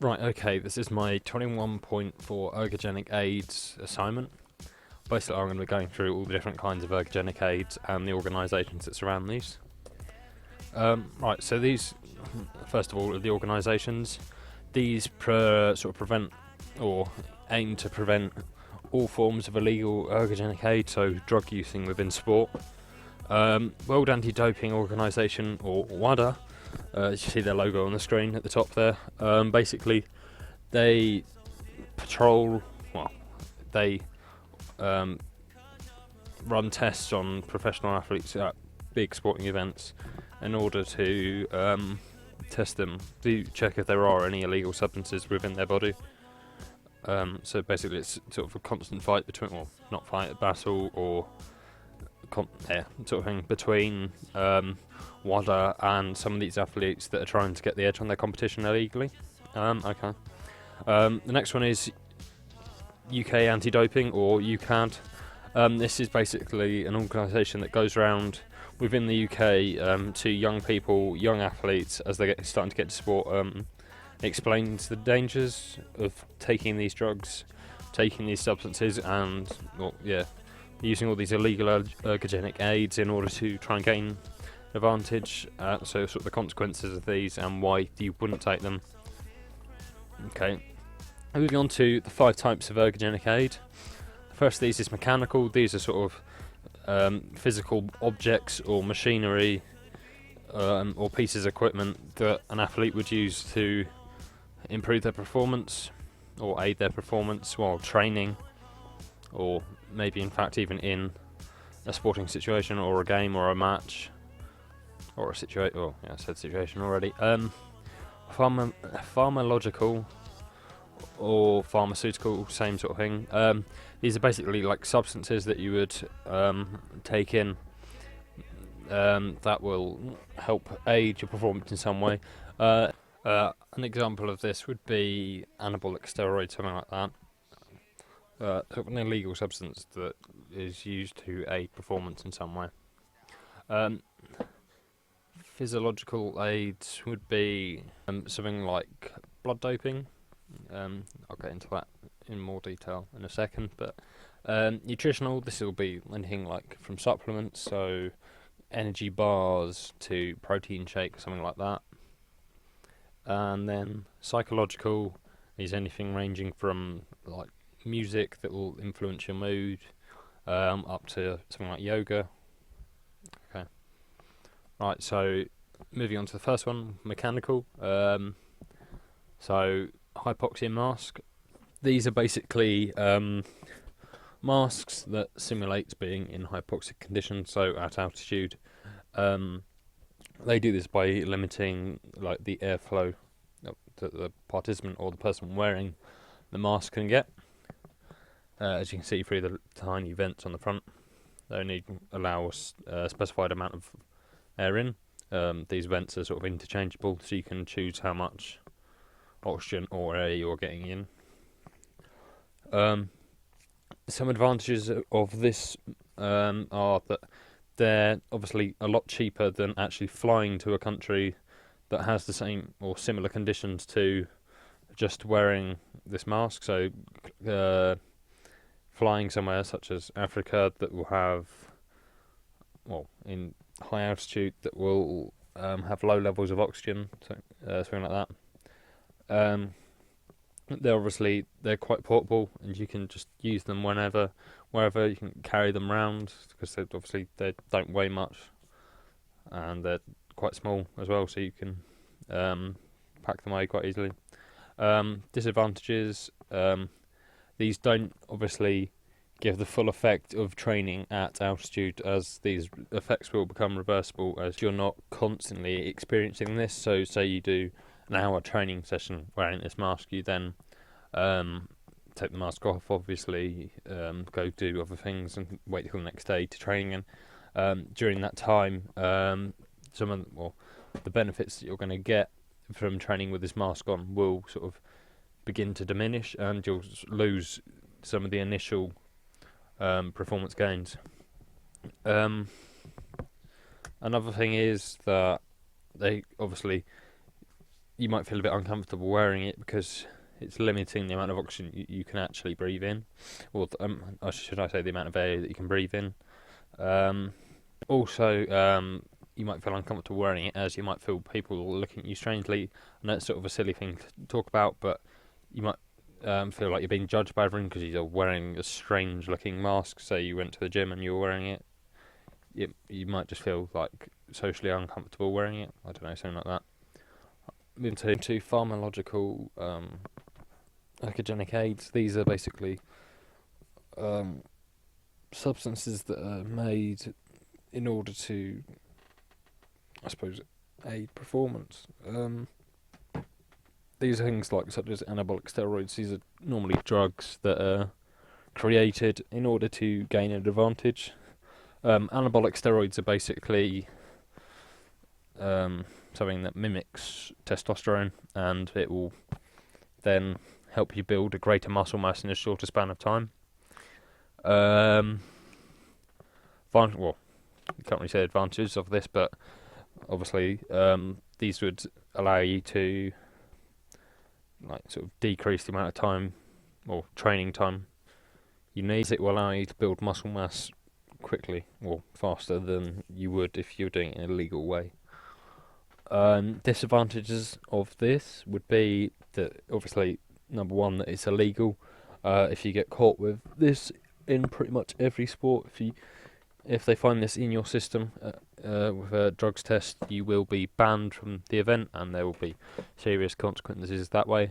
Right, okay, this is my 21.4 ergogenic aids assignment. Basically, I'm going to be going through all the different kinds of ergogenic aids and the organisations that surround these. Right, so these, first of all, are the organisations. These sort of prevent, or aim to prevent, all forms of illegal ergogenic aid, so drug using within sport. World Anti-Doping Organisation, or WADA, as you see their logo on the screen at the top there. Basically, they patrol, they run tests on professional athletes at big sporting events in order to test them, to check if there are any illegal substances within their body. So basically it's sort of a constant fight between, well, not fight, a battle or sort of thing between WADA and some of these athletes that are trying to get the edge on their competition illegally. Okay. The next one is UK Anti-Doping, or UCAD. This is basically an organisation that goes around within the UK to young people, young athletes, as they starting to get to sport, explains the dangers of taking these drugs, taking these substances, and using all these illegal ergogenic aids in order to try and gain advantage. So sort of the consequences of these and why you wouldn't take them. Okay. Moving on to the 5 types of ergogenic aid. The first of these is mechanical. These are sort of physical objects or machinery or pieces of equipment that an athlete would use to improve their performance or aid their performance while training, or maybe in fact even in a sporting situation or a game or a match or a situation. Oh, yeah, I said situation already. Pharmacological or pharmaceutical, same sort of thing. These are basically like substances that you would take in that will help aid your performance in some way. An example of this would be anabolic steroids, something like that. Sort of an illegal substance that is used to aid performance in some way. Physiological aids would be something like blood doping. I'll get into that in more detail in a second, but nutritional, this will be anything like from supplements, so energy bars to protein shake, something like that. And then psychological is anything ranging from like music that will influence your mood up to something like yoga. Okay. Right, so moving on to the first one, mechanical. So hypoxia mask. These are basically masks that simulate being in hypoxic conditions, so at altitude. They do this by limiting like the airflow that the participant or the person wearing the mask can get. As you can see through the tiny vents on the front, they only allow a specified amount of air in. These vents are sort of interchangeable, so you can choose how much oxygen or air you're getting in. Some advantages of this are that they're obviously a lot cheaper than actually flying to a country that has the same or similar conditions to just wearing this mask. So flying somewhere such as Africa that will have, in high altitude, that will have low levels of oxygen, so something like that. They're quite portable, and you can just use them wherever you can carry them around, because they don't weigh much, and they're quite small as well, so you can pack them away quite easily. Disadvantages: these don't obviously give the full effect of training at altitude, as these effects will become reversible as you're not constantly experiencing this. So say you do an hour training session wearing this mask, you then take the mask off, obviously, go do other things and wait till the next day to training. And during that time, some of the benefits that you're going to get from training with this mask on will sort of begin to diminish, and you'll lose some of the initial performance gains. Another thing is that they obviously you might feel a bit uncomfortable wearing it because it's limiting the amount of oxygen you can actually breathe in, or should I say the amount of air that you can breathe in. Also, you might feel uncomfortable wearing it, as you might feel people looking at you strangely. I know it's sort of a silly thing to talk about, but you might feel like you're being judged by everyone because you're wearing a strange-looking mask. Say you went to the gym and you were wearing it, you might just feel like socially uncomfortable wearing it. I don't know, something like that. Moving to pharmacological ergogenic aids. These are basically substances that are made in order to, I suppose, aid performance. These are things such as anabolic steroids. These are normally drugs that are created in order to gain an advantage. Anabolic steroids are basically something that mimics testosterone, and it will then help you build a greater muscle mass in a shorter span of time. Well, you can't really say advantages of this, but obviously these would allow you to sort of decrease the amount of time or training time you need. It will allow you to build muscle mass quickly or faster than you would if you're doing it in a legal way. Disadvantages of this would be that, obviously, number one, that it's illegal. If you get caught with this in pretty much every sport, if they find this in your system with a drugs test, you will be banned from the event, and there will be serious consequences that way.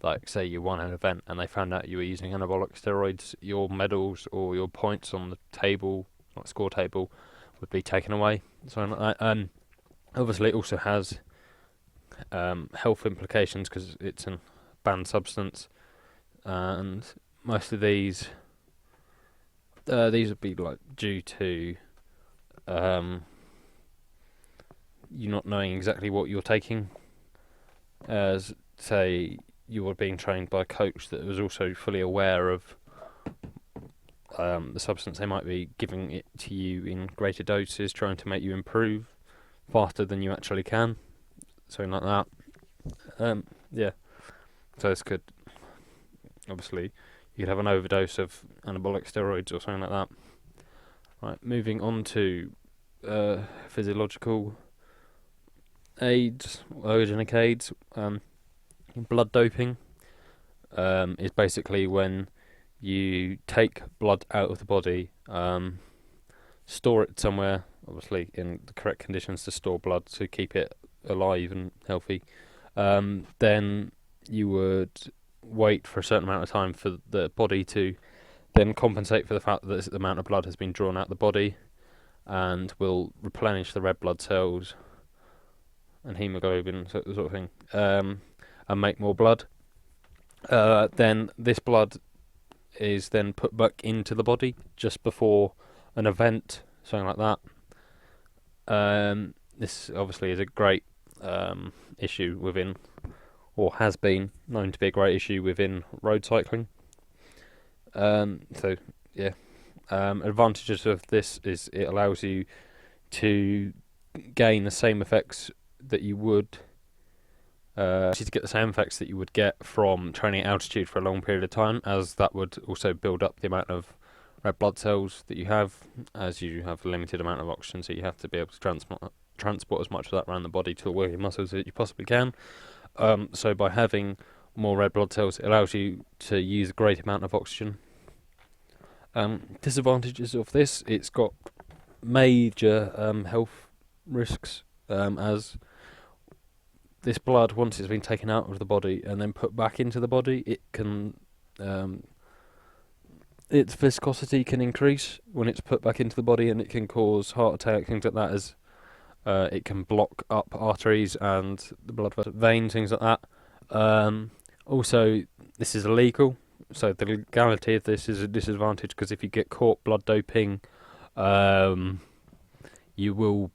Like, say you won an event and they found out you were using anabolic steroids, your medals or your points on the table, score table, would be taken away. Something like that. Obviously, it also has health implications because it's a banned substance, and most of these would be due to you not knowing exactly what you're taking. As say you were being trained by a coach that was also fully aware of the substance, they might be giving it to you in greater doses, trying to make you improve faster than you actually can, something like that. So this could, obviously, you could have an overdose of anabolic steroids or something like that. Right, moving on to physiological aids, ergogenic aids. Blood doping is basically when you take blood out of the body, store it somewhere, obviously in the correct conditions to store blood to keep it alive and healthy. Then you would wait for a certain amount of time for the body to then compensate for the fact that the amount of blood has been drawn out of the body, and will replenish the red blood cells and hemoglobin, sort of thing, and make more blood. Then this blood is then put back into the body just before an event, something like that. This obviously is a great issue within, or has been known to be a great issue within road cycling. Advantages of this is it allows you to gain the same effects that you would get from training at altitude for a long period of time, as that would also build up the amount of red blood cells that you have, as you have a limited amount of oxygen, so you have to be able to transport as much of that around the body to work your muscles as you possibly can. So by having more red blood cells, it allows you to use a great amount of oxygen. Disadvantages of this: it's got major health risks, as this blood, once it's been taken out of the body and then put back into the body, it can its viscosity can increase when it's put back into the body, and it can cause heart attack, things like that, as it can block up arteries and the blood veins, things like that. Also, this is illegal, so the legality of this is a disadvantage, because if you get caught blood doping, you will,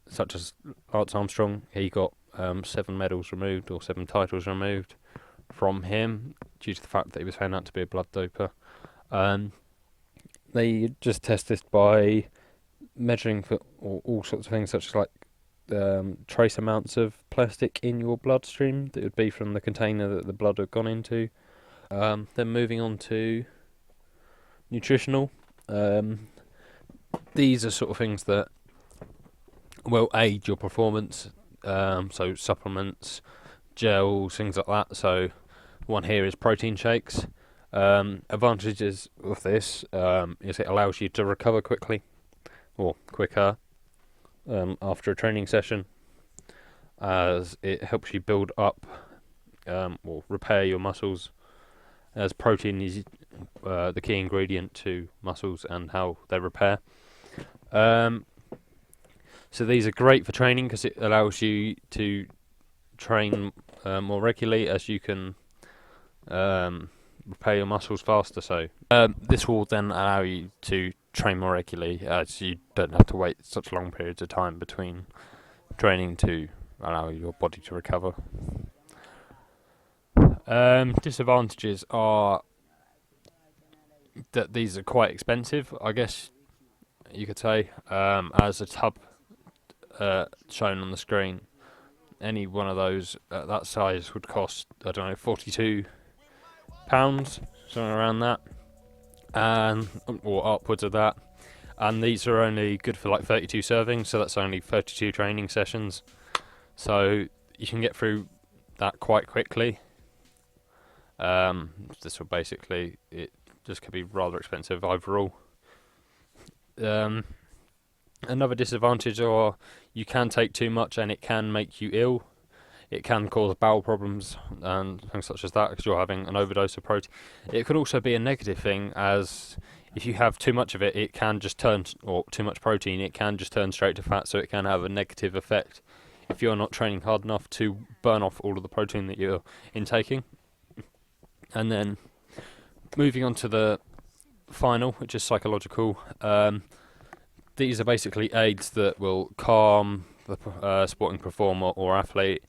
such as Lance Armstrong, he got 7 medals removed, or 7 titles removed from him due to the fact that he was found out to be a blood doper. They just test this by measuring for all sorts of things, such as trace amounts of plastic in your bloodstream that would be from the container that the blood had gone into. Then moving on to nutritional. These are sort of things that will aid your performance. So supplements, gels, things like that. So one here is protein shakes. Advantages of this is it allows you to recover quickly or quicker after a training session, as it helps you build up or repair your muscles, as protein is the key ingredient to muscles and how they repair. So these are great for training because it allows you to train more regularly, as you can repair your muscles faster. So this will then allow you to train more regularly, as you don't have to wait such long periods of time between training to allow your body to recover. Disadvantages are that these are quite expensive, I guess you could say, as a tub shown on the screen. Any one of those at that size would cost, I don't know, £42, something around that, and or upwards of that. And these are only good for like 32 servings, so that's only 32 training sessions. So you can get through that quite quickly. This will basically, it just could be rather expensive overall. Another disadvantage, or you can take too much and it can make you ill. It can cause bowel problems and things such as that because you're having an overdose of protein. It could also be a negative thing, as if you have too much of it, it can just turn, or too much protein, it can just turn straight to fat, so it can have a negative effect if you're not training hard enough to burn off all of the protein that you're intaking. And then moving on to the final, which is psychological. These are basically aids that will calm the sporting performer or athlete,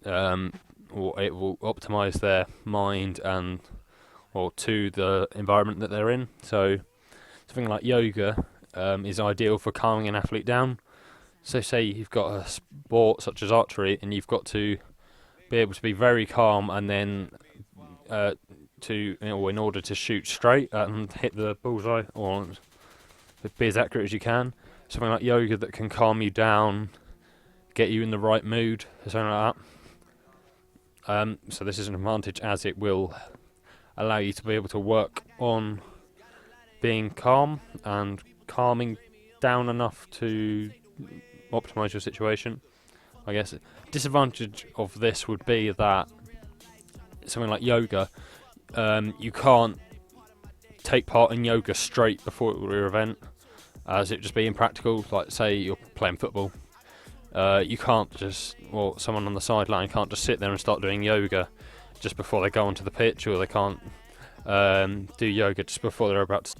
or it will optimise their mind and or to the environment that they're in. So something like yoga is ideal for calming an athlete down. So say you've got a sport such as archery and you've got to be able to be very calm, and then in order to shoot straight and hit the bullseye or be as accurate as you can. Something like yoga that can calm you down, get you in the right mood, something like that. So this is an advantage, as it will allow you to be able to work on being calm and calming down enough to optimise your situation. I guess disadvantage of this would be that something like yoga, you can't take part in yoga straight before your event, as it just be impractical. Like say you're playing football, you can't just, well, someone on the sideline can't just sit there and start doing yoga just before they go onto the pitch, or they can't do yoga just before they're about to